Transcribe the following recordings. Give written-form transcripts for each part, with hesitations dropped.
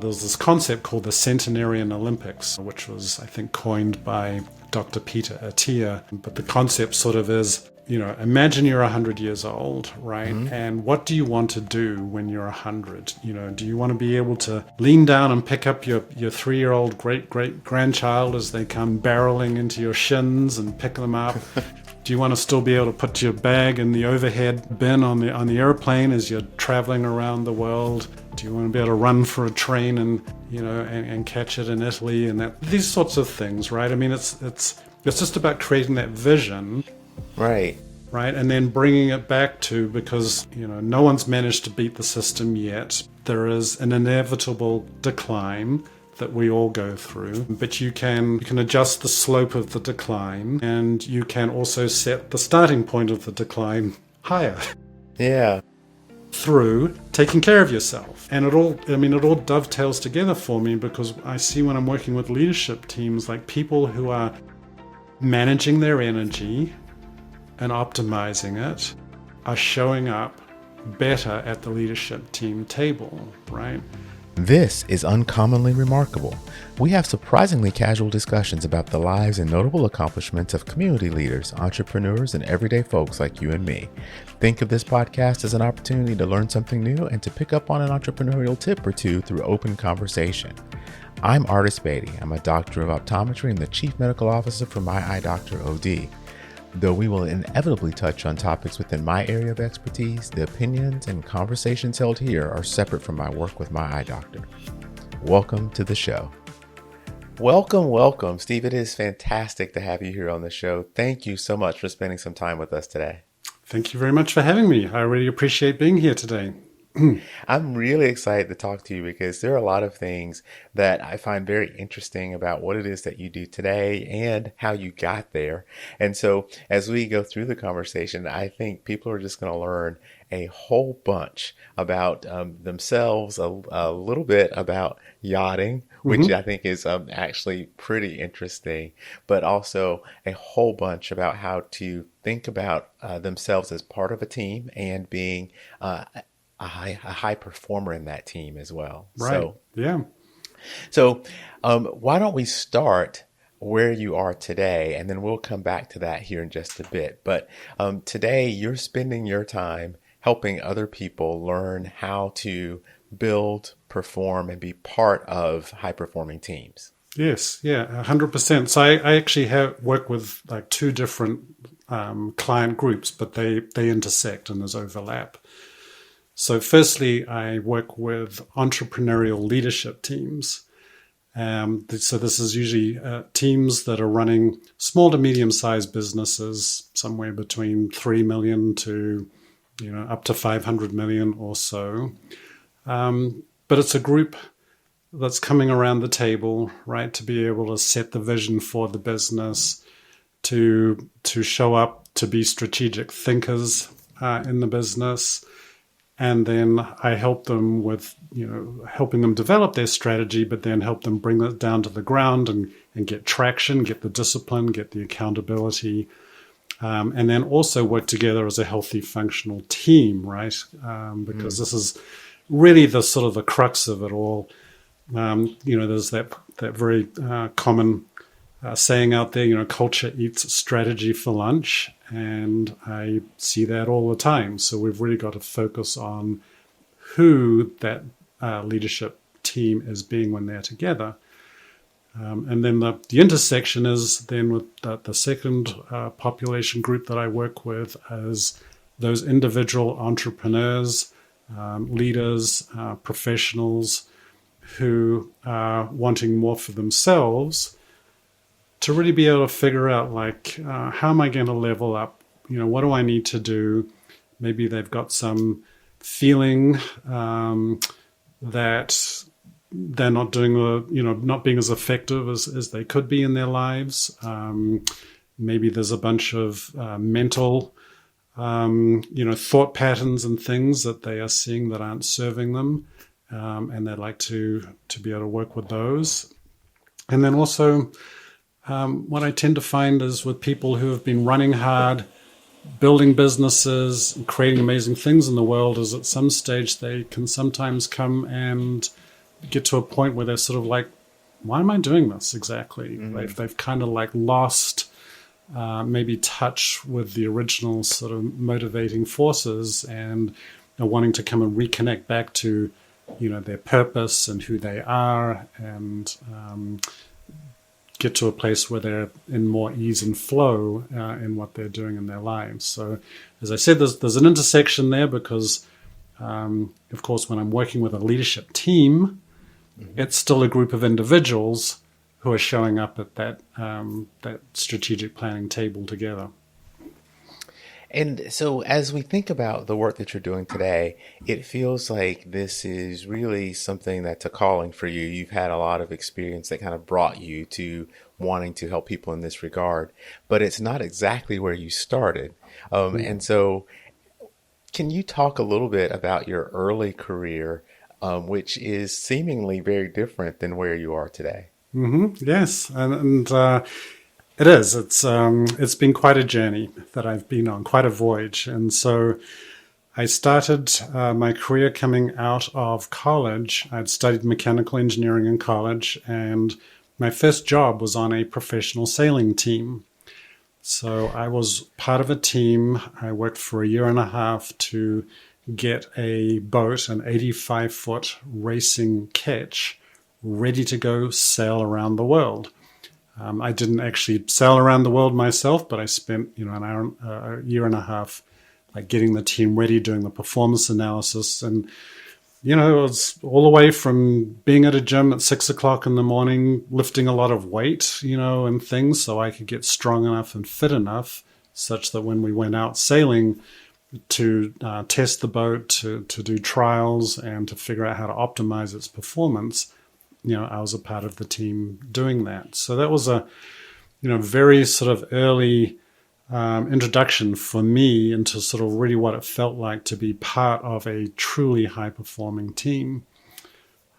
there's this concept called the Centenarian Olympics, which was, I think, coined by Dr. Peter Attia. But the concept sort of is, imagine you're 100 years old, right? Mm-hmm. And what do you want to do when you're 100? Do you want to be able to lean down and pick up your 3-year-old great-great-grandchild as they come barreling into your shins and pick them up? Do you want to still be able to put your bag in the overhead bin on the airplane as you're traveling around the world? Do you want to be able to run for a train and catch it in Italy and these sorts of things, right? I mean, it's just about creating that vision. Right. Right. And then bringing it back to, because, no one's managed to beat the system yet. There is an inevitable decline that we all go through, but you can adjust the slope of the decline, and you can also set the starting point of the decline higher. Yeah. Through taking care of yourself. And it all dovetails together for me, because I see when I'm working with leadership teams, like people who are managing their energy and optimizing it are showing up better at the leadership team table, right? This is Uncommonly Remarkable. We have surprisingly casual discussions about the lives and notable accomplishments of community leaders, entrepreneurs, and everyday folks like you and me. Think of this podcast as an opportunity to learn something new and to pick up on an entrepreneurial tip or two through open conversation. I'm Artis Beatty. I'm a doctor of optometry and the chief medical officer for My Eye Doctor OD. Though we will inevitably touch on topics within my area of expertise, the opinions and conversations held here are separate from my work with My Eye Doctor. Welcome to the show. Welcome, Steve. It is fantastic to have you here on the show. Thank you so much for spending some time with us today. Thank you very much for having me. I really appreciate being here today. I'm really excited to talk to you because there are a lot of things that I find very interesting about what it is that you do today and how you got there. And so as we go through the conversation, I think people are just going to learn a whole bunch about themselves, a little bit about yachting, which I think is actually pretty interesting, but also a whole bunch about how to think about themselves as part of a team and being a high performer in that team as well. Right. So why don't we start where you are today, and then we'll come back to that here in just a bit. But today you're spending your time helping other people learn how to build, perform, and be part of high-performing teams. Yes, 100%. So I actually work with like two different client groups, but they intersect and there's overlap. So firstly, I work with entrepreneurial leadership teams. So this is usually teams that are running small to medium-sized businesses, somewhere between 3 million to up to 500 million or so. But it's a group that's coming around the table, right, to be able to set the vision for the business, to show up, to be strategic thinkers in the business. And then I help them with, helping them develop their strategy, but then help them bring it down to the ground and get traction, get the discipline, get the accountability, and then also work together as a healthy, functional team, right? Because this is really the sort of the crux of it all. There's that very common saying out there, culture eats strategy for lunch. And I see that all the time. So we've really got to focus on who that leadership team is being when they're together. And then the intersection is then with the second population group that I work with as those individual entrepreneurs, leaders, professionals who are wanting more for themselves, to really be able to figure out, how am I going to level up? What do I need to do? Maybe they've got some feeling that they're not doing not being as effective as they could be in their lives. Maybe there's a bunch of mental, thought patterns and things that they are seeing that aren't serving them. And they'd like to be able to work with those. And then also, what I tend to find is with people who have been running hard, building businesses, creating amazing things in the world, is at some stage they can sometimes come and, get to a point where they're sort of like, why am I doing this exactly? Mm-hmm. They've kind of like lost maybe touch with the original sort of motivating forces, and are wanting to come and reconnect back to, their purpose and who they are, and get to a place where they're in more ease and flow in what they're doing in their lives. So, as I said, there's an intersection there because, of course, when I'm working with a leadership team, it's still a group of individuals who are showing up at that strategic planning table together. And so, as we think about the work that you're doing today, it feels like this is really something that's a calling for you. You've had a lot of experience that kind of brought you to wanting to help people in this regard, but it's not exactly where you started. And so, can you talk a little bit about your early career, which is seemingly very different than where you are today? Yes, and it is. It's been quite a journey that I've been on, quite a voyage. And so I started my career coming out of college. I'd studied mechanical engineering in college, and my first job was on a professional sailing team. So I was part of a team. I worked for a year and a half to get a boat, an 85-foot racing ketch, ready to go sail around the world. I didn't actually sail around the world myself, but I spent a year and a half like getting the team ready, doing the performance analysis, and it was all the way from being at a gym at 6 o'clock in the morning, lifting a lot of weight, and things, so I could get strong enough and fit enough, such that when we went out sailing to test the boat, to do trials, and to figure out how to optimize its performance, I was a part of the team doing that. So that was a, very sort of early introduction for me into sort of really what it felt like to be part of a truly high-performing team.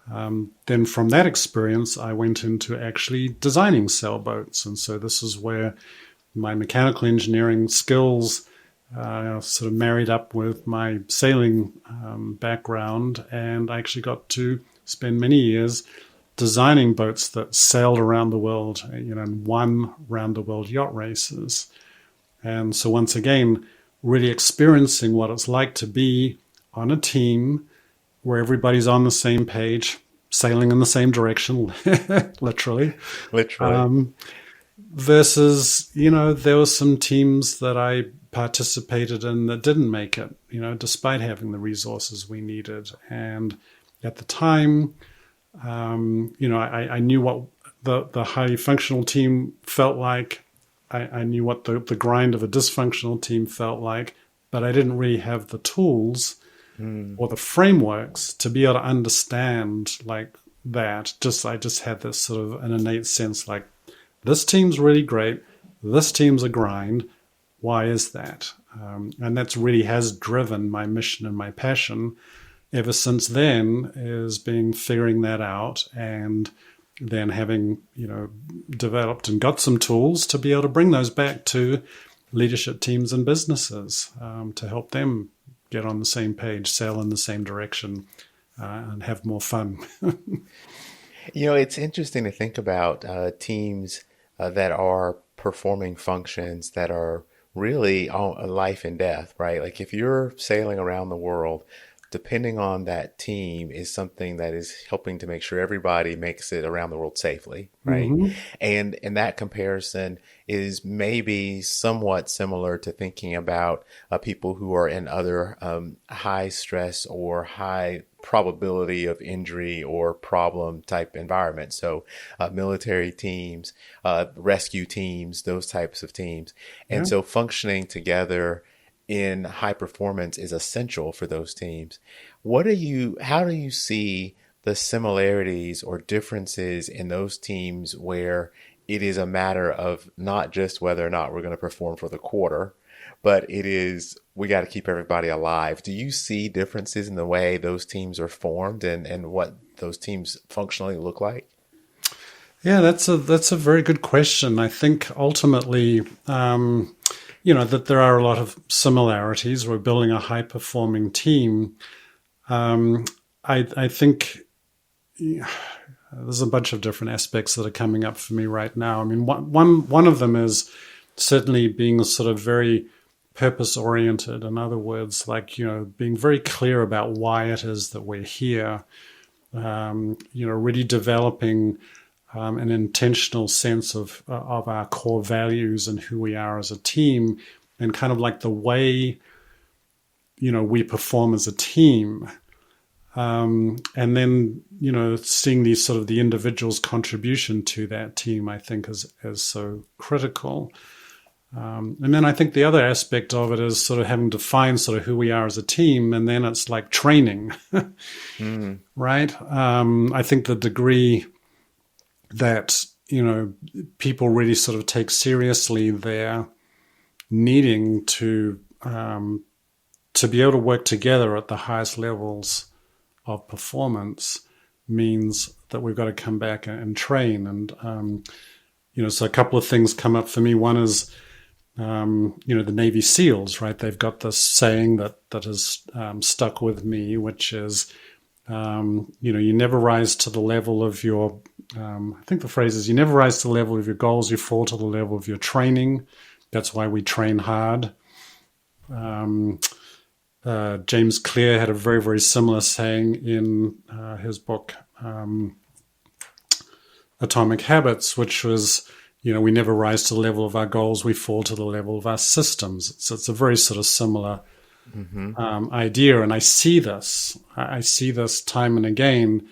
Then from that experience, I went into actually designing sailboats. And so this is where my mechanical engineering skills sort of married up with my sailing background. And I actually got to spend many years designing boats that sailed around the world, and won round-the-world yacht races. And so once again, really experiencing what it's like to be on a team where everybody's on the same page, sailing in the same direction, literally. Literally. Versus, there were some teams that I participated in that didn't make it, despite having the resources we needed. And at the time, I knew what the highly functional team felt like. I knew what the grind of a dysfunctional team felt like, but I didn't really have the tools or the frameworks to be able to understand like that. I just had this sort of an innate sense like, this team's really great, this team's a grind. Why is that? And that's really has driven my mission and my passion ever since then, is figuring that out, and then having, developed and got some tools to be able to bring those back to leadership teams and businesses, to help them get on the same page, sail in the same direction, and have more fun. It's interesting to think about teams that are performing functions that are really on life and death, right? Like if you're sailing around the world, depending on that team is something that is helping to make sure everybody makes it around the world safely, right? Mm-hmm. And that comparison is maybe somewhat similar to thinking about people who are in other high stress or high probability of injury or problem type environments. So military teams, rescue teams, those types of teams. And Yeah. so functioning together in high performance is essential for those teams. How do you see the similarities or differences in those teams where it is a matter of not just whether or not we're going to perform for the quarter, but it is, we got to keep everybody alive? Do you see differences in the way those teams are formed and what those teams functionally look like? Yeah, that's a very good question. I think ultimately, that there are a lot of similarities. We're building a high performing team. I think, there's a bunch of different aspects that are coming up for me right now. I mean, one of them is certainly being sort of very purpose oriented. In other words, like, being very clear about why it is that we're here. Really developing an intentional sense of our core values and who we are as a team, and kind of like the way we perform as a team. And then, seeing these sort of the individual's contribution to that team, I think is so critical. And then I think the other aspect of it is sort of having to find sort of who we are as a team. And then it's like training, right? I think the degree that, people really sort of take seriously their needing to be able to work together at the highest levels of performance means that we've got to come back and train. And, so a couple of things come up for me. One is, the Navy SEALs, right? They've got this saying that has stuck with me, which is, you never rise to the level of your, I think the phrase is, you never rise to the level of your goals, you fall to the level of your training. That's why we train hard. James Clear had a very, very similar saying in his book, Atomic Habits, which was, we never rise to the level of our goals, we fall to the level of our systems. So it's a very sort of similar idea. And I see this time and again,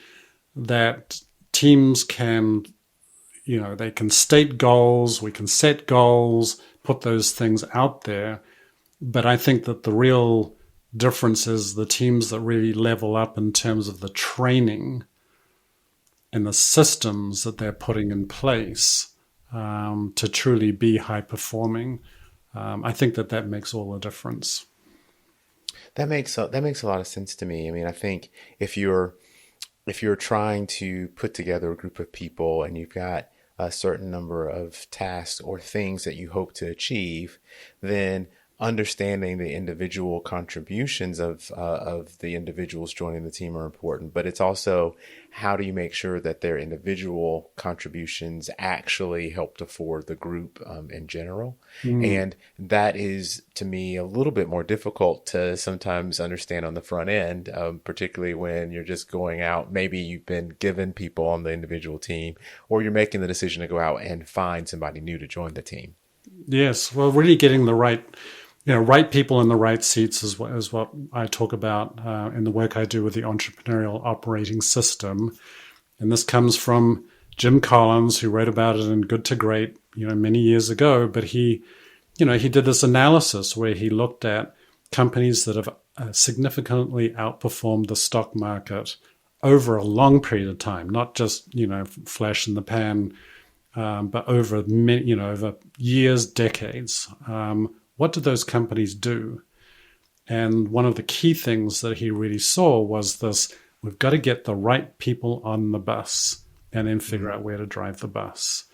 that teams can, they can state goals, we can set goals, put those things out there. But I think that the real difference is the teams that really level up in terms of the training and the systems that they're putting in place to truly be high performing. I think that makes all the difference. That makes a lot of sense to me. I mean, I think if you're trying to put together a group of people and you've got a certain number of tasks or things that you hope to achieve, then understanding the individual contributions of the individuals joining the team are important, but it's also how do you make sure that their individual contributions actually help to forward the group in general. And that is, to me, a little bit more difficult to sometimes understand on the front end, particularly when you're just going out. Maybe you've been given people on the individual team, or you're making the decision to go out and find somebody new to join the team. Yes, well, really getting the right people in the right seats is what I talk about in the work I do with the entrepreneurial operating system. And this comes from Jim Collins, who wrote about it in Good to Great, many years ago. But he did this analysis where he looked at companies that have significantly outperformed the stock market over a long period of time, not just, flash in the pan, but over over years, decades. What do those companies do? And one of the key things that he really saw was this: we've got to get the right people on the bus and then figure out where to drive the bus,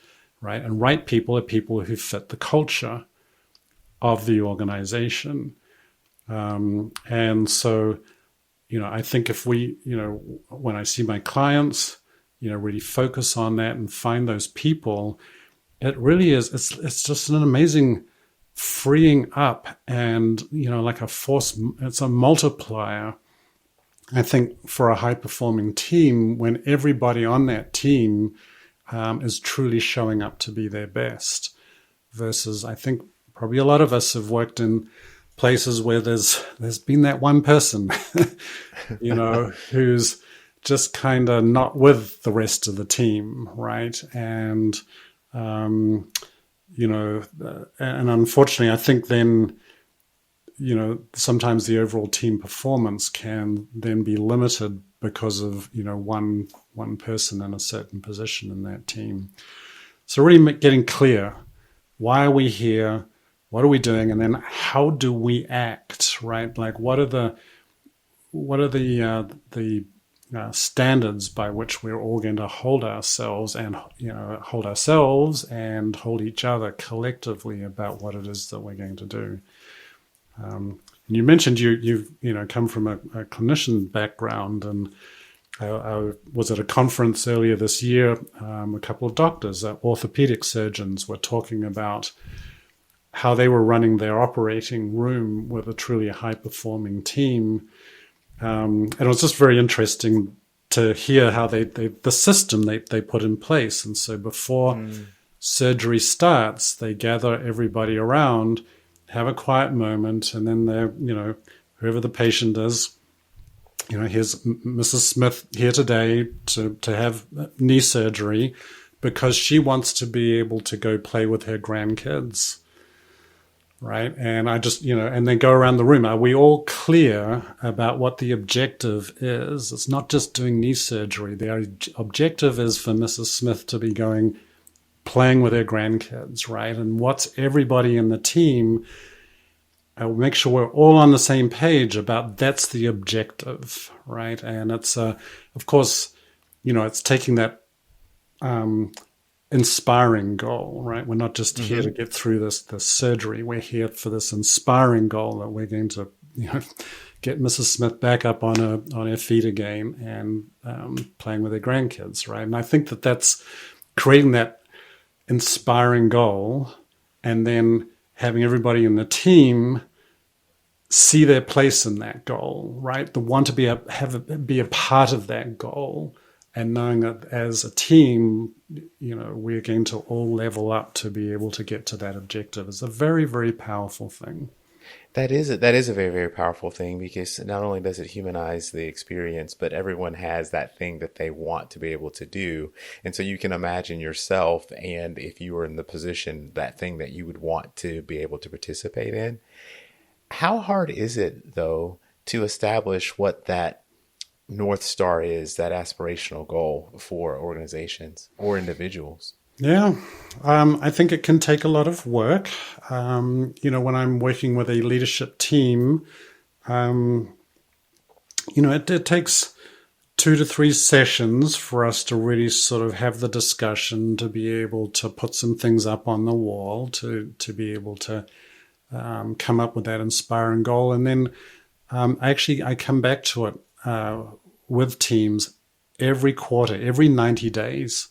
right? And right people are people who fit the culture of the organization. And so, I think if we, when I see my clients, really focus on that and find those people, it really is, it's just an amazing freeing up and, like a force, it's a multiplier, I think, for a high-performing team when everybody on that team is truly showing up to be their best. Versus, I think, probably a lot of us have worked in places where there's been that one person, who's just kind of not with the rest of the team, right? And and unfortunately, I think then, sometimes the overall team performance can then be limited because of, one person in a certain position in that team. So really getting clear, why are we here? What are we doing? And then how do we act, right? Like what are the standards by which we're all going to hold ourselves and hold each other collectively about what it is that we're going to do. And you mentioned you've come from a clinician background, and I was at a conference earlier this year. A couple of doctors, orthopedic surgeons, were talking about how they were running their operating room with a truly high-performing team. And it was just very interesting to hear how the system they put in place. And so before surgery starts, they gather everybody around, have a quiet moment, and then they're, whoever the patient is, here's Mrs. Smith here today to have knee surgery because she wants to be able to go play with her grandkids. Right. And I just, and then go around the room. Are we all clear about what the objective is? It's not just doing knee surgery. The objective is for Mrs. Smith to be playing with her grandkids, right? And what's everybody in the team, I'll make sure we're all on the same page about that's the objective, right? And it's, of course, it's taking that inspiring goal, right? We're not just here to get through this surgery. We're here for this inspiring goal that we're going to, get Mrs. Smith back up on her feet again and playing with her grandkids, right? And I think that's creating that inspiring goal, and then having everybody in the team see their place in that goal, right? The want to be a part of that goal. And knowing that as a team, we're going to all level up to be able to get to that objective is a very, very powerful thing. That is a very, very powerful thing, because not only does it humanize the experience, but everyone has that thing that they want to be able to do. And so you can imagine yourself, and if you were in the position, that thing that you would want to be able to participate in. How hard is it, though, to establish what that North Star is, that aspirational goal for organizations or individuals? Yeah, I think it can take a lot of work. When I'm working with a leadership team, it takes 2 to 3 sessions for us to really sort of have the discussion, to be able to put some things up on the wall, to be able to come up with that inspiring goal. And then I come back to it with teams every quarter, every 90 days.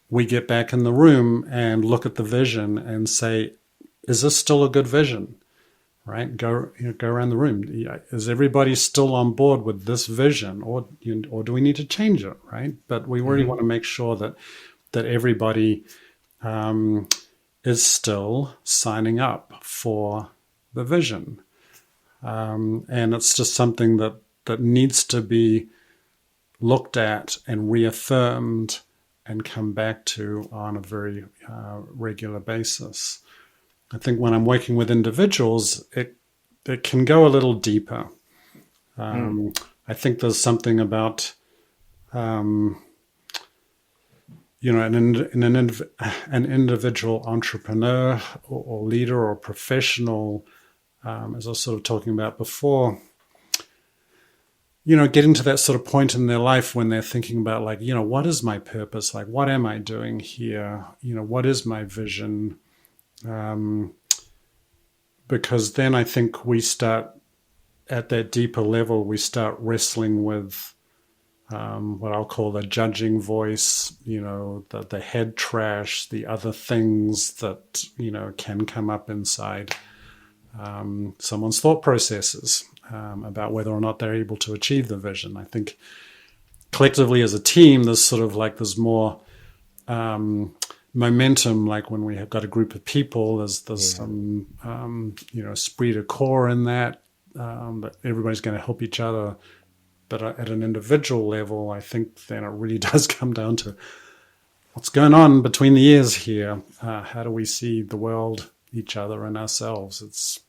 We get back in the room and look at the vision and say, is this still a good vision? Right? Go around the room. Is everybody still on board with this vision, or do we need to change it? Right? But we really want to make sure that everybody is still signing up for the vision, and it's just something that needs to be looked at and reaffirmed and come back to on a very regular basis. I think when I'm working with individuals, it can go a little deeper. I think there's something about an individual entrepreneur or leader or professional, as I was sort of talking about before, getting to that sort of point in their life when they're thinking about, like, what is my purpose? Like, what am I doing here? What is my vision? Because then I think we start at that deeper level, we start wrestling with what I'll call the judging voice, the head trash, the other things that, can come up inside someone's thought processes about whether or not they're able to achieve the vision. I think collectively as a team, there's more momentum. Like when we have got a group of people, there's some esprit de corps in that, but everybody's going to help each other. But at an individual level, I think then it really does come down to what's going on between the ears here. How do we see the world, each other, and ourselves? It's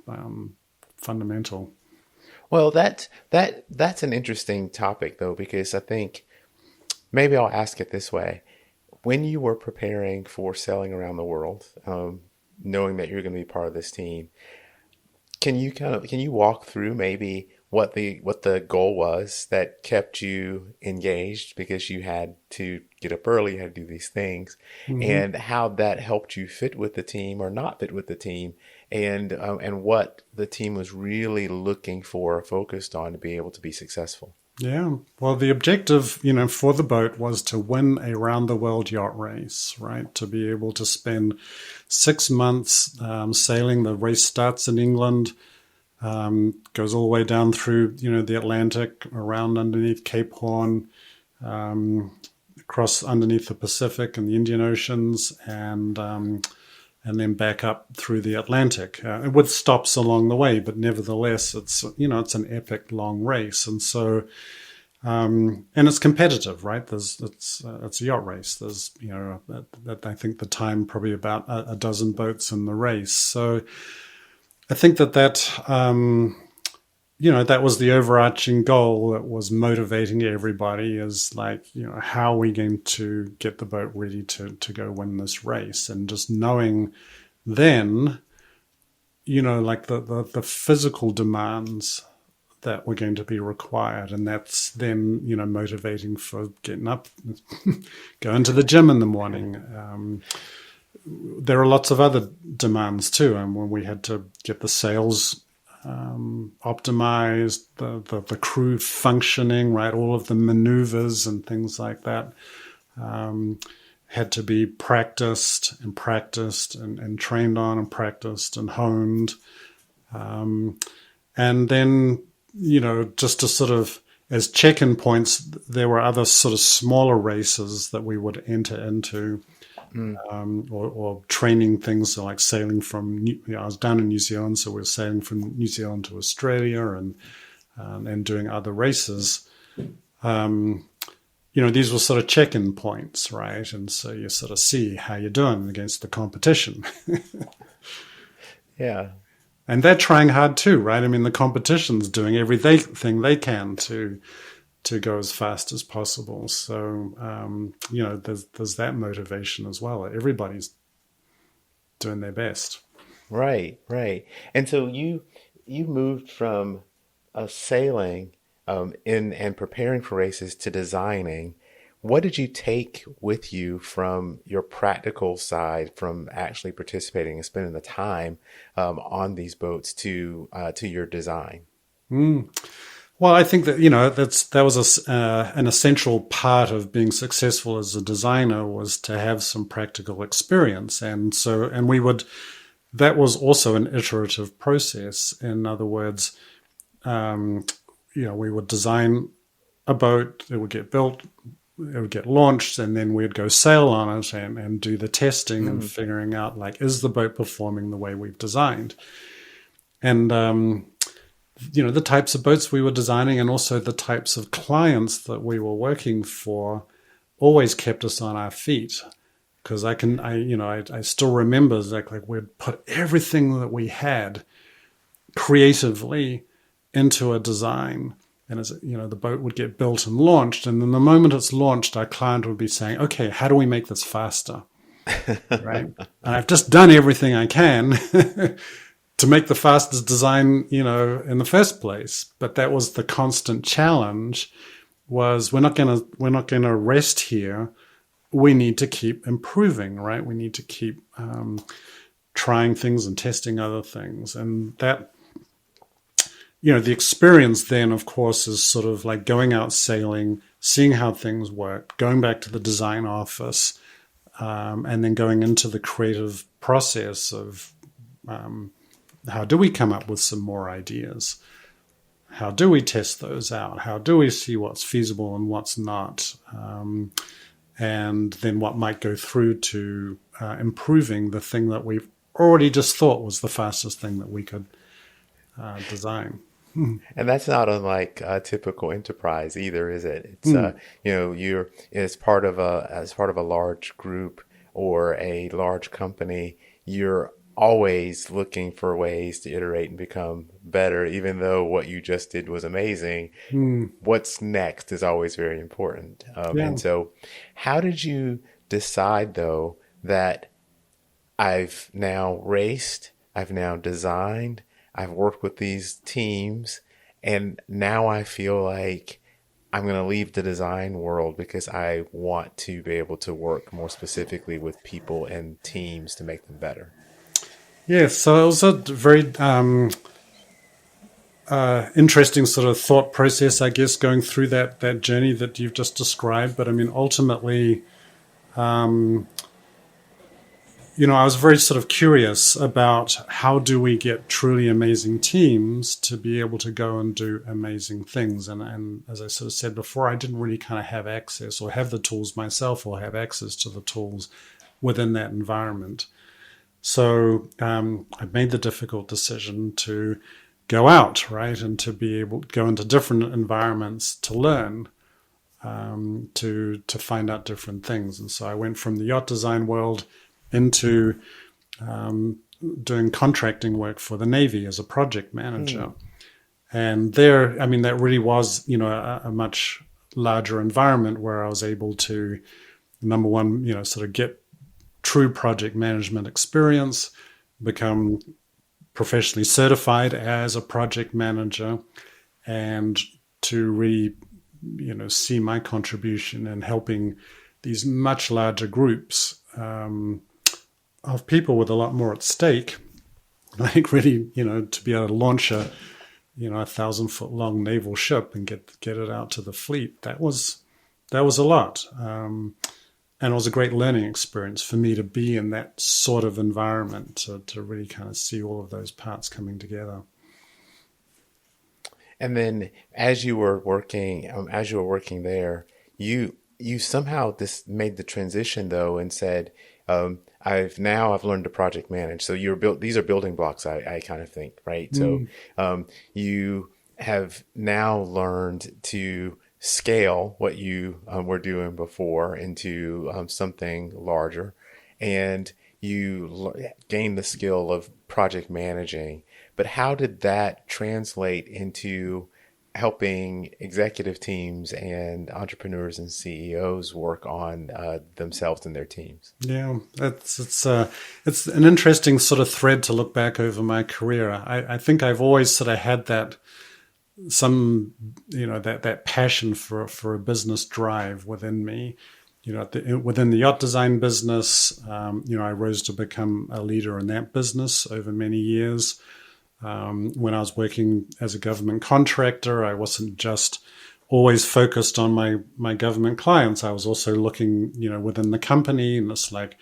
fundamental. Well, that's an interesting topic, though, because I think maybe I'll ask it this way. When you were preparing for sailing around the world, knowing that you're going to be part of this team, can you walk through maybe what the goal was that kept you engaged, because you had to get up early, you had to do these things, and how that helped you fit with the team or not fit with the team, and what the team was really looking for or focused on to be able to be successful? Yeah. Well, the objective, for the boat was to win a round the world yacht race, right? To be able to spend 6 months sailing. The race starts in England, goes all the way down through, the Atlantic, around underneath Cape Horn, across underneath the Pacific and the Indian Oceans, and then back up through the Atlantic, with stops along the way. But nevertheless, it's an epic long race, and so and it's competitive, right? It's a yacht race. There's I think the time probably about a dozen boats in the race. So I think that was the overarching goal that was motivating everybody, is like, how are we going to get the boat ready to go win this race? And just knowing then, like the physical demands that were going to be required. And that's then, motivating for getting up, going to the gym in the morning. There are lots of other demands too. And when we had to get the sails optimized, the crew functioning, right? All of the maneuvers and things like that had to be practiced and trained on and practiced and honed. And then, just to sort of, as check-in points, there were other sort of smaller races that we would enter into. Or training things, so like sailing from, I was down in New Zealand, so we were sailing from New Zealand to Australia and doing other races. These were sort of check-in points, right? And so you sort of see how you're doing against the competition. Yeah. And they're trying hard too, right? I mean, the competition's doing everything they can to go as fast as possible. So, there's that motivation as well. Everybody's doing their best. Right, right. And so you moved from sailing in and preparing for races to designing. What did you take with you from your practical side, from actually participating and spending the time on these boats to your design? Mm. Well, I think that that was an essential part of being successful as a designer, was to have some practical experience, and we would. That was also an iterative process. In other words, we would design a boat, it would get built, it would get launched, and then we'd go sail on it and do the testing and figuring out, like, is the boat performing the way we've designed, and the types of boats we were designing, and also the types of clients that we were working for, always kept us on our feet. Because I still remember, like we'd put everything that we had creatively into a design, and the boat would get built and launched, and then the moment it's launched, our client would be saying, "Okay, how do we make this faster?" Right? And I've just done everything I can to make the fastest design, in the first place. But that was the constant challenge: was we're not gonna rest here. We need to keep improving, right? We need to keep trying things and testing other things, and that, the experience then, of course, is sort of like going out sailing, seeing how things work, going back to the design office, and then going into the creative process of how do we come up with some more ideas? How do we test those out? How do we see what's feasible and what's not? And then what might go through to improving the thing that we've already just thought was the fastest thing that we could design. And that's not unlike a typical enterprise either, is it? It's you're as part of a large group or a large company, you're always looking for ways to iterate and become better, even though what you just did was amazing. What's next is always very important. And so how did you decide, though, that I've now raced, I've now designed, I've worked with these teams, and now I feel like I'm going to leave the design world because I want to be able to work more specifically with people and teams to make them better? Yes, so it was a very interesting sort of thought process, I guess, going through that journey that you've just described. But I mean, ultimately, I was very sort of curious about how do we get truly amazing teams to be able to go and do amazing things. And as I sort of said before, I didn't really kind of have access or have the tools myself or have access to the tools within that environment. So I made the difficult decision to go out, right, and to be able to go into different environments to learn, to find out different things. And so I went from the yacht design world into doing contracting work for the Navy as a project manager. And there, I mean, that really was, a much larger environment where I was able to, number one, sort of get true project management experience, become professionally certified as a project manager, and to really, see my contribution in helping these much larger groups of people with a lot more at stake, like really, to be able to launch a 1,000-foot long naval ship and get it out to the fleet. That was a lot. And it was a great learning experience for me to be in that sort of environment, to really kind of see all of those parts coming together. And then as you were working there, you somehow made the transition though and said, I've learned to project manage. So these are building blocks, I kind of think, right? So you have now learned to scale what you were doing before into something larger, and you gain the skill of project managing. But how did that translate into helping executive teams and entrepreneurs and CEOs work on themselves and their teams? Yeah, it's an interesting sort of thread to look back over my career. I think I've always sort of had that that passion for a business drive within me. Within the yacht design business, I rose to become a leader in that business over many years. When I was working as a government contractor, I wasn't just always focused on my government clients. I was also looking, within the company, and it's like,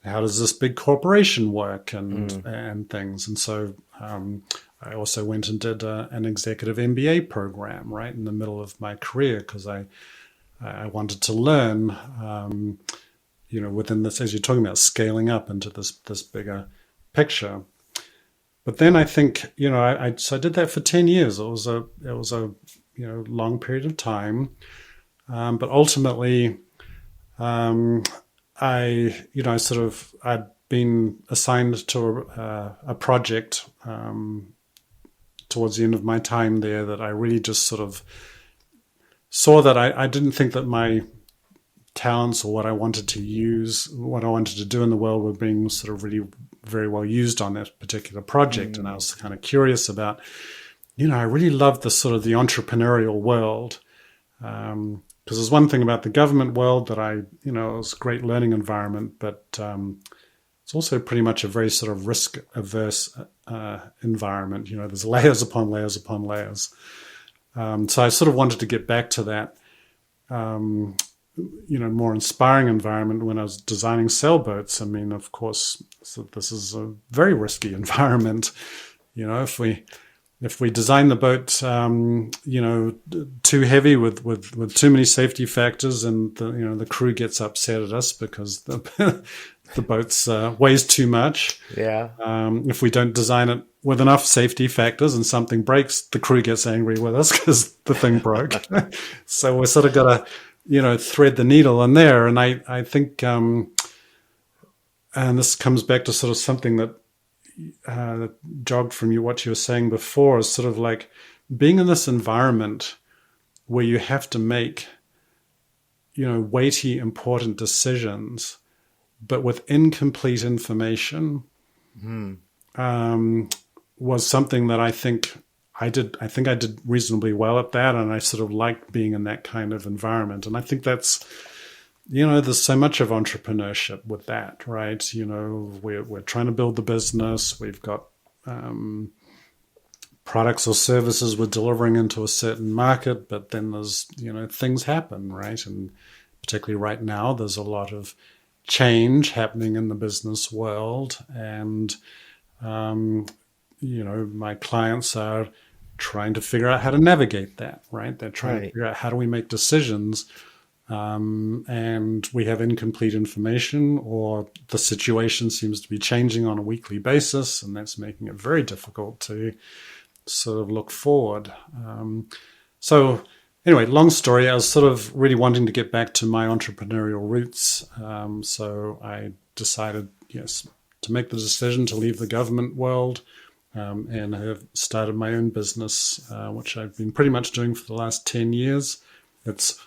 how does this big corporation work and things. And so I also went and did an executive MBA program right in the middle of my career, because I wanted to learn, within this, as you're talking about, scaling up into this bigger picture. But then I think, so I did that for 10 years. It was a long period of time. But ultimately, I'd been assigned to a project towards the end of my time there that I really just sort of saw that I didn't think that my talents or what I wanted to do in the world were being sort of really very well used on that particular project. And I was kind of curious about, I really loved the sort of the entrepreneurial world. Because there's one thing about the government world that it was a great learning environment, but it's also pretty much a very sort of risk averse environment. There's layers upon layers upon layers. So I sort of wanted to get back to that, more inspiring environment when I was designing sailboats. I mean, of course, this is a very risky environment. If we design the boat, too heavy with too many safety factors, and the crew gets upset at us because the boat's weighs too much. Yeah. If we don't design it with enough safety factors and something breaks, the crew gets angry with us because the thing broke. So we sort of got to, thread the needle in there. And I think, and this comes back to sort of something that jogged from what you were saying before, is sort of like being in this environment where you have to make, weighty, important decisions, but with incomplete information, was something that I think I did reasonably well at that. And I sort of liked being in that kind of environment. And I think that's, there's so much of entrepreneurship with that, right? We're trying to build the business. We've got products or services we're delivering into a certain market, but then there's, things happen, right? And particularly right now, there's a lot of change happening in the business world. And, my clients are trying to figure out how to navigate that, right? They're trying to Right. figure out how do we make decisions, and we have incomplete information, or the situation seems to be changing on a weekly basis, and that's making it very difficult to sort of look forward. So, anyway, long story. I was sort of really wanting to get back to my entrepreneurial roots, so I decided, yes, to make the decision to leave the government world, and have started my own business, which I've been pretty much doing for the last 10 years. It's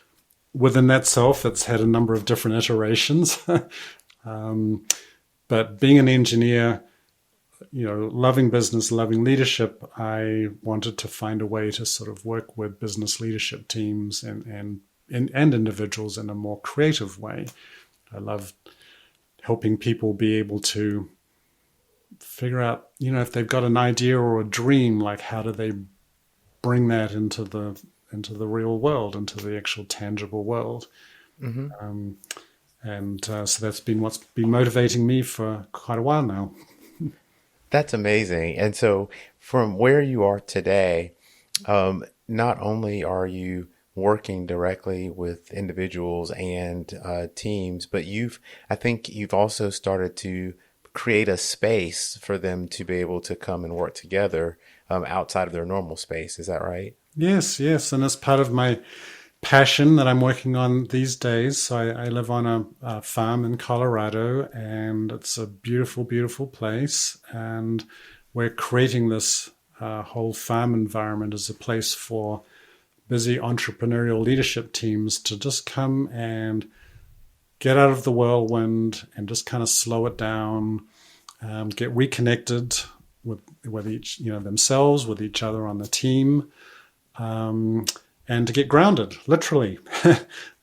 within that self, it's had a number of different iterations. But being an engineer, loving business, loving leadership, I wanted to find a way to sort of work with business leadership teams and individuals in a more creative way. I love helping people be able to figure out, if they've got an idea or a dream, like how do they bring that into the real world, into the actual tangible world. Mm-hmm. So that's been what's been motivating me for quite a while now. That's amazing. And so, from where you are today, not only are you working directly with individuals and teams, but I think you've also started to create a space for them to be able to come and work together outside of their normal space. Is that right? Yes, yes. And it's part of my passion that I'm working on these days. So I live on a farm in Colorado, and it's a beautiful, beautiful place. And we're creating this whole farm environment as a place for busy entrepreneurial leadership teams to just come and get out of the whirlwind and just kind of slow it down, get reconnected with each, themselves, with each other on the team, and to get grounded, literally,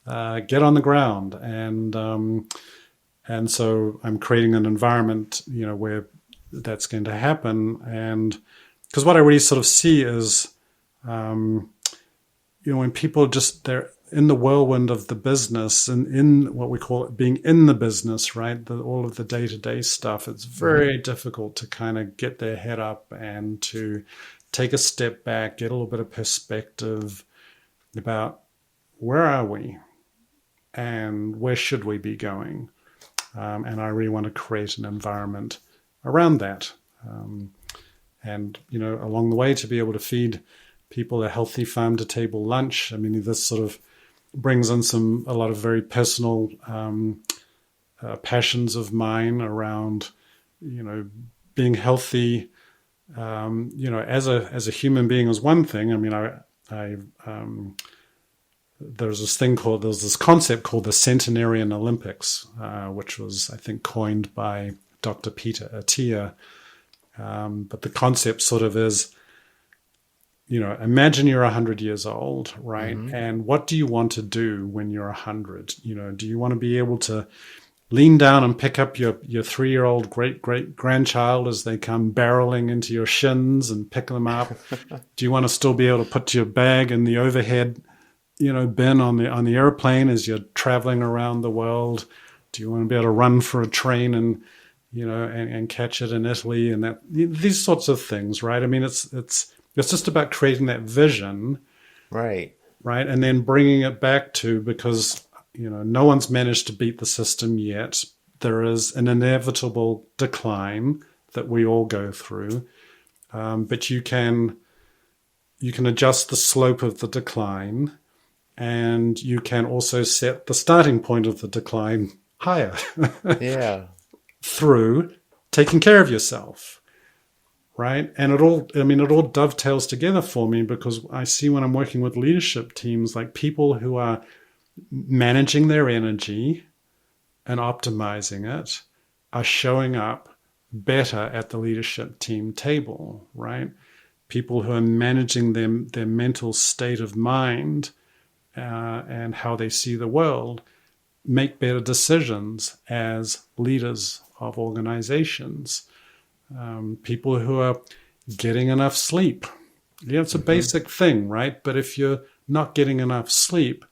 get on the ground. And so I'm creating an environment, where that's going to happen. And because what I really sort of see is, when people they're in the whirlwind of the business and in what we call it being in the business, right? All of the day-to-day stuff, it's very difficult to kind of get their head up and to take a step back, get a little bit of perspective about where are we and where should we be going. And I really want to create an environment around that. And, along the way to be able to feed people a healthy farm-to-table lunch. I mean, this sort of brings in a lot of very personal passions of mine around, being healthy, as a human being is one thing. I mean, there's this concept called the Centenarian Olympics, which was, I think, coined by Dr. Peter Attia. But the concept sort of is, imagine you're 100 years old, right? Mm-hmm. And what do you want to do when you're 100? Do you want to be able to lean down and pick up your 3-year-old great-great-grandchild as they come barreling into your shins and pick them up? Do you want to still be able to put your bag in the overhead, bin on the airplane as you're traveling around the world? Do you want to be able to run for a train and catch it in Italy and these sorts of things, right? I mean, it's just about creating that vision, Right. right, and then bringing it back to, because no one's managed to beat the system yet. There is an inevitable decline that we all go through, but you can adjust the slope of the decline, and you can also set the starting point of the decline higher. Yeah. Through taking care of yourself, right? And it all dovetails together for me, because I see when I'm working with leadership teams, like people who are managing their energy and optimizing it are showing up better at the leadership team table, right? People who are managing their mental state of mind and how they see the world make better decisions as leaders of organizations. People who are getting enough sleep, Yeah, it's a Hmm. basic thing, right? But if you're not getting enough sleep,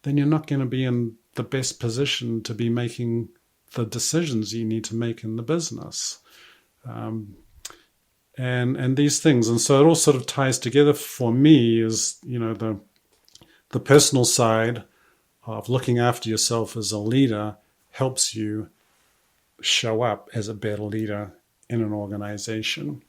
then you're not going to be in the best position to be making the decisions you need to make in the business. Um, and these things, and so it all sort of ties together for me. Is the personal side of looking after yourself as a leader helps you show up as a better leader in an organization.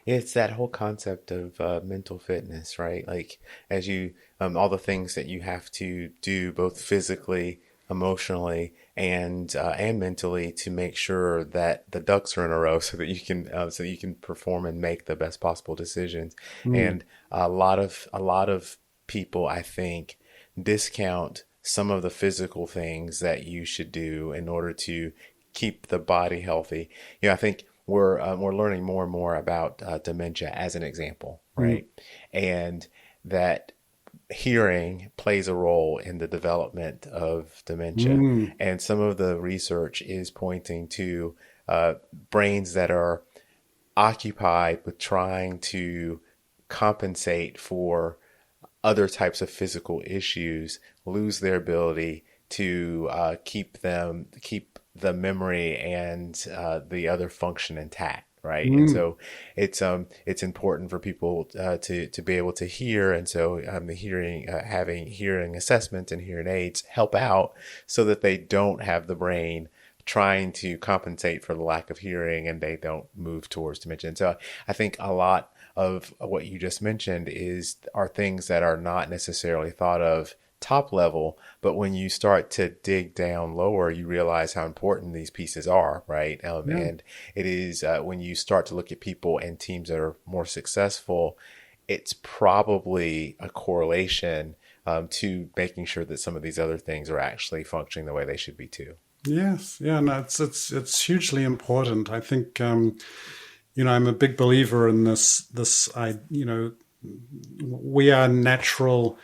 It's that whole concept of mental fitness, right? Like as you, all the things that you have to do both physically, emotionally, and mentally to make sure that the ducks are in a row, so that you can perform and make the best possible decisions. Mm. And a lot of people, I think, discount some of the physical things that you should do in order to keep the body healthy. I think we're learning more and more about dementia as an example, Mm. right? And that hearing plays a role in the development of dementia. Mm. And some of the research is pointing to brains that are occupied with trying to compensate for other types of physical issues lose their ability to keep the memory and the other function intact, right? And Mm. so it's important for people to be able to hear, and so the hearing having hearing assessments and hearing aids help out so that they don't have the brain trying to compensate for the lack of hearing and they don't move towards dementia. And so I think a lot of what you just mentioned are things that are not necessarily thought of top level, but when you start to dig down lower, you realize how important these pieces are, right? Yeah. And it is when you start to look at people and teams that are more successful, it's probably a correlation to making sure that some of these other things are actually functioning the way they should be too. Yes. Yeah. No, it's hugely important. I think I'm a big believer in this. We are natural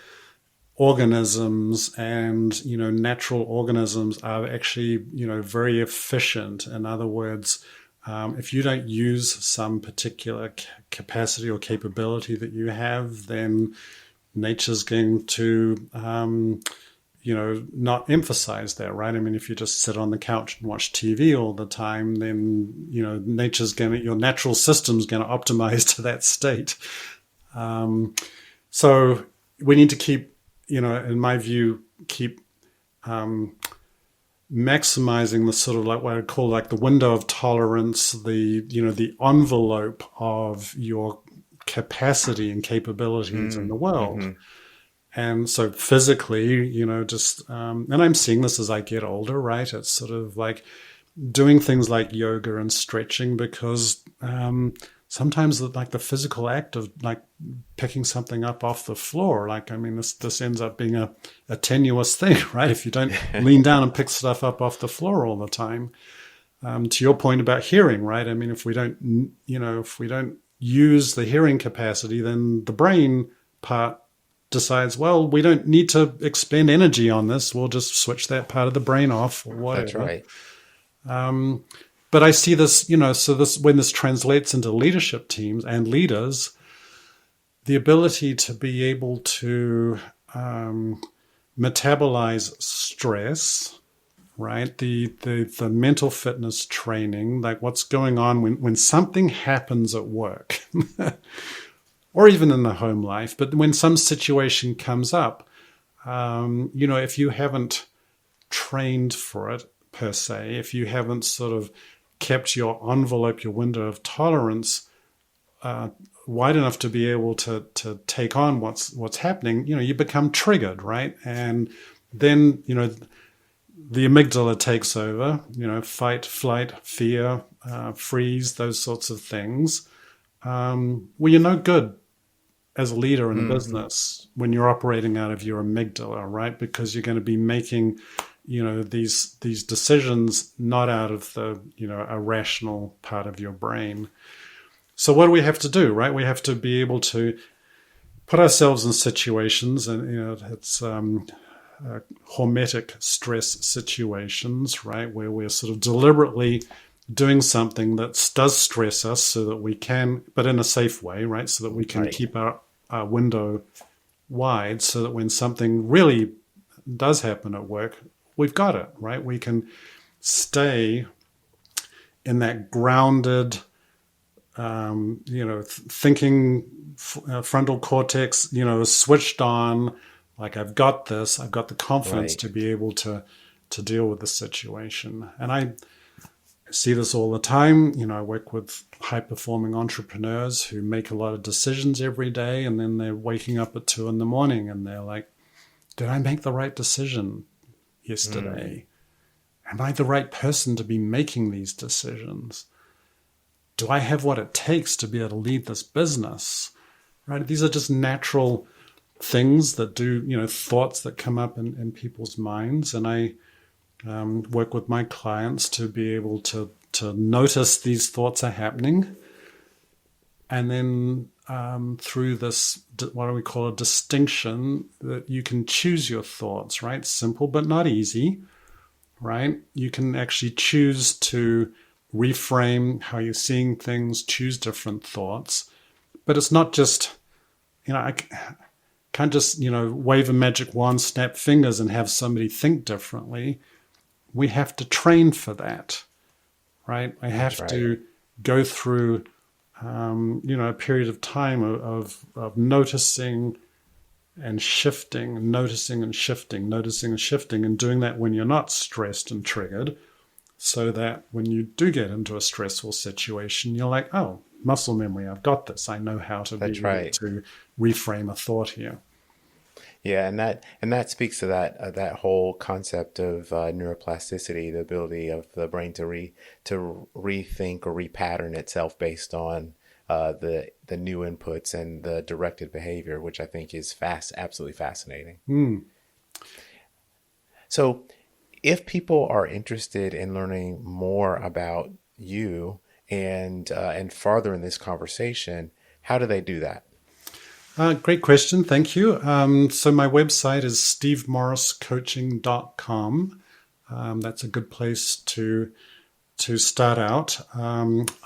organisms, and natural organisms are actually very efficient. In other words, if you don't use some particular capacity or capability that you have, then nature's going to not emphasize that, right? I mean, if you just sit on the couch and watch TV all the time, then your natural system's going to optimize to that state. So we need to keep, in my view, keep maximizing the sort of like what I call like the window of tolerance, the envelope of your capacity and capabilities in the world. Mm-hmm. And so physically, and I'm seeing this as I get older, right? It's sort of like doing things like yoga and stretching because sometimes like the physical act of like picking something up off the floor, like, I mean, this ends up being a tenuous thing, right? If you don't lean down and pick stuff up off the floor all the time. To your point about hearing, right? I mean, if we don't use the hearing capacity, then the brain part decides, well, we don't need to expend energy on this. We'll just switch that part of the brain off or That's whatever. right. But I see this, so when this translates into leadership teams and leaders, the ability to be able to metabolize stress, right? The mental fitness training, like what's going on when something happens at work or even in the home life, but when some situation comes up, if you haven't trained for it per se, if you haven't sort of kept your envelope, your window of tolerance wide enough to be able to take on what's happening, you become triggered, right? And then the amygdala takes over, fight, flight, fear, freeze, those sorts of things. Well, you're no good as a leader in a Mm-hmm. business when you're operating out of your amygdala, right? Because you're going to be making, these decisions not out of the, a rational part of your brain. So what do we have to do, right? We have to be able to put ourselves in situations, and it's hormetic stress situations, right, where we're sort of deliberately doing something that does stress us so that we can, but in a safe way, right? So that we can Right. keep our window wide so that when something really does happen at work, we've got it, right? We can stay in that grounded, thinking frontal cortex, switched on, like I've got this, I've got the confidence Right. to be able to deal with the situation. And I see this all the time. I work with high performing entrepreneurs who make a lot of decisions every day, and then they're waking up at 2 in the morning and they're like, did I make the right decision Mm, yesterday? Am I the right person to be making these decisions? Do I have what it takes to be able to lead this business? Right? These are just natural things that do, thoughts that come up in people's minds. And I work with my clients to be able to notice these thoughts are happening. And then through this, what do we call a distinction, that you can choose your thoughts, right? Simple, but not easy, right? You can actually choose to reframe how you're seeing things, choose different thoughts. But it's not just, I can't just, wave a magic wand, snap fingers, and have somebody think differently. We have to train for that, right? I that's have right. to go through, a period of time of noticing and shifting, noticing and shifting, noticing and shifting, and doing that when you're not stressed and triggered, so that when you do get into a stressful situation, you're like, oh, muscle memory, I've got this. I know how to be That's able right. to reframe a thought here. Yeah, and that speaks to that whole concept of neuroplasticity, the ability of the brain to rethink or repattern itself based on the new inputs and the directed behavior, which I think is absolutely fascinating. Hmm. So, if people are interested in learning more about you and farther in this conversation, how do they do that? Great question. Thank you. So my website is stevemorriscoaching.com. That's a good place to start out.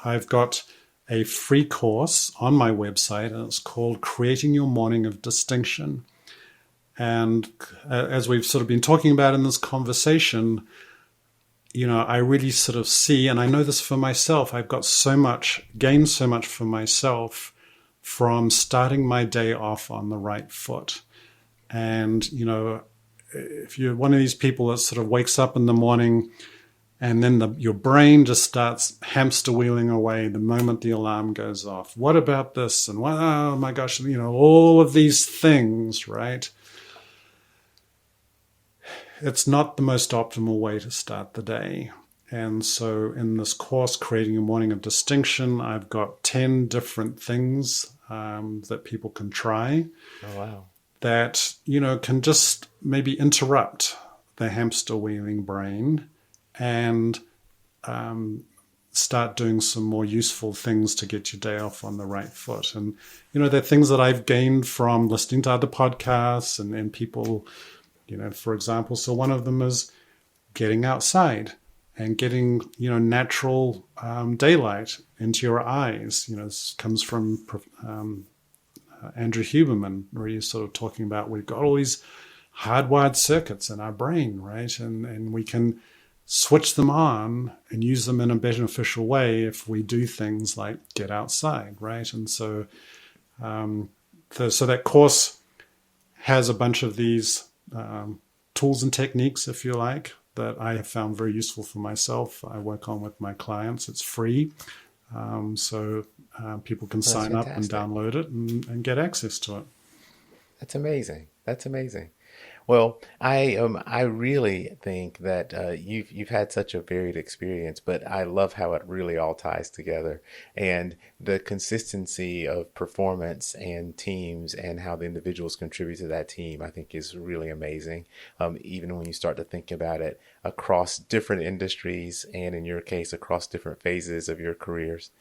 I've got a free course on my website, and it's called Creating Your Morning of Distinction. And as we've sort of been talking about in this conversation, I really sort of see, and I know this for myself, I've got gained so much for myself from starting my day off on the right foot. And, if you're one of these people that sort of wakes up in the morning and then your brain just starts hamster wheeling away the moment the alarm goes off. What about this? And what, oh my gosh, all of these things, right? It's not the most optimal way to start the day. And so in this course, Creating a Morning of Distinction, I've got 10 different things that people can try Oh, wow. that, can just maybe interrupt the hamster wheeling brain and start doing some more useful things to get your day off on the right foot. And, they're things that I've gained from listening to other podcasts and people, for example. So one of them is getting outside and getting, natural daylight into your eyes. This comes from Andrew Huberman, where he's sort of talking about we've got all these hardwired circuits in our brain, right? And we can switch them on and use them in a beneficial way if we do things like get outside, right? And so, so that course has a bunch of these tools and techniques, if you like, that I have found very useful for myself. I work on with my clients. It's free. So people can Well, that's sign up and fantastic. download it and get access to it. That's amazing. That's amazing. Well, I really think that you've had such a varied experience, but I love how it really all ties together, and the consistency of performance and teams and how the individuals contribute to that team. I think is really amazing. Even when you start to think about it across different industries, and in your case, across different phases of your careers.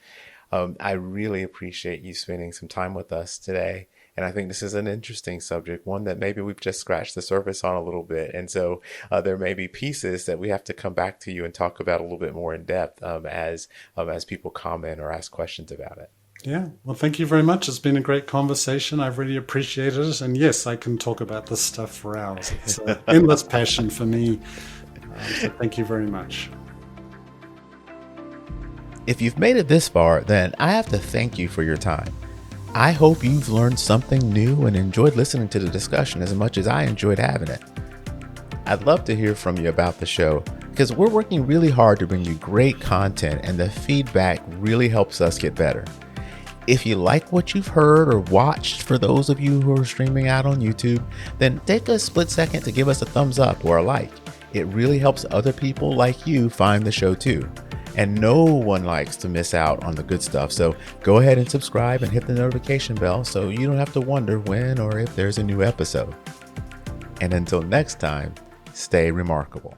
I really appreciate you spending some time with us today And I think this is an interesting subject, one that maybe we've just scratched the surface on a little bit. And so there may be pieces that we have to come back to you and talk about a little bit more in depth as people comment or ask questions about it. Yeah, well, thank you very much. It's been a great conversation. I've really appreciated it. And yes, I can talk about this stuff for hours. It's an endless passion for me. So thank you very much. If you've made it this far, then I have to thank you for your time. I hope you've learned something new and enjoyed listening to the discussion as much as I enjoyed having it. I'd love to hear from you about the show because we're working really hard to bring you great content, and the feedback really helps us get better. If you like what you've heard or watched, for those of you who are streaming out on YouTube, then take a split second to give us a thumbs up or a like. It really helps other people like you find the show too. And no one likes to miss out on the good stuff. So go ahead and subscribe and hit the notification bell so you don't have to wonder when or if there's a new episode. And until next time, stay remarkable.